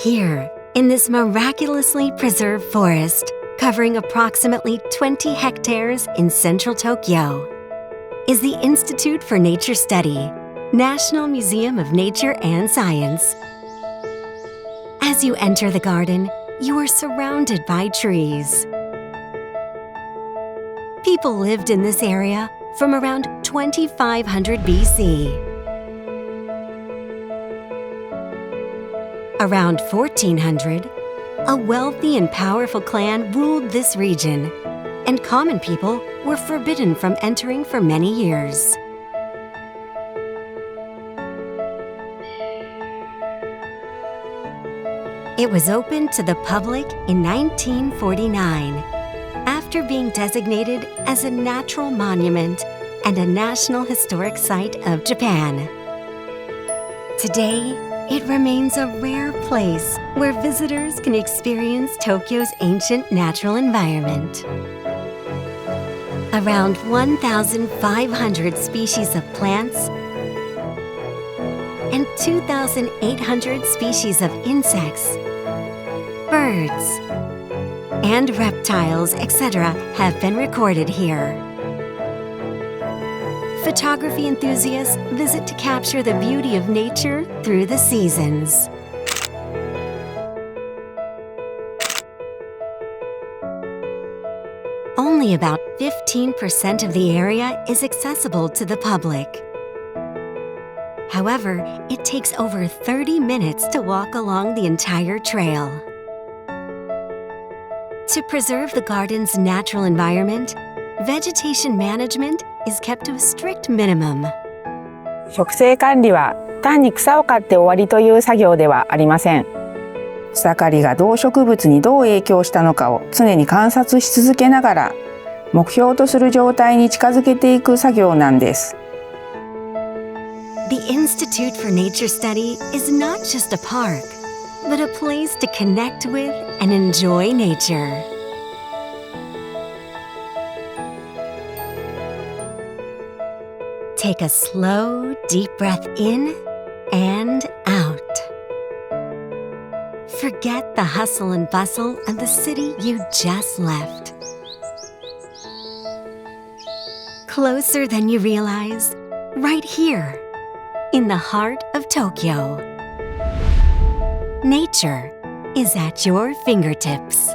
Here, in this miraculously preserved forest, covering approximately 20 hectares in central Tokyo, is the Institute for Nature Study, National Museum of Nature and Science. As you enter the garden, you are surrounded by trees. People lived in this area from around 2500 BC. Around 1400, a wealthy and powerful clan ruled this region, and common people were forbidden from entering for many years. It was opened to the public in 1949, after being designated as a natural monument and a National Historic Site of Japan. Today, it remains a rare place where visitors can experience Tokyo's ancient natural environment. Around 1,500 species of plants and 2,800 species of insects, birds, and reptiles, etc. have been recorded here. Photography enthusiasts visit to capture the beauty of nature through the seasons. Only about 15% of the area is accessible to the public. However, it takes over 30 minutes to walk along the entire trail. To preserve the garden's natural environment, vegetation management is kept to a strict minimum. 植生管理は単に草を刈って終わりという作業ではありません。草刈りが動植物にどう影響したのかを常に観察し続けながら、目標とする状態に近づけていく作業なんです。The Institute for Nature Study is not just a park, but a place to connect with and enjoy nature. Take a slow, deep breath in and out. Forget the hustle and bustle of the city you just left. Closer than you realize, right here, in the heart of Tokyo. Nature is at your fingertips.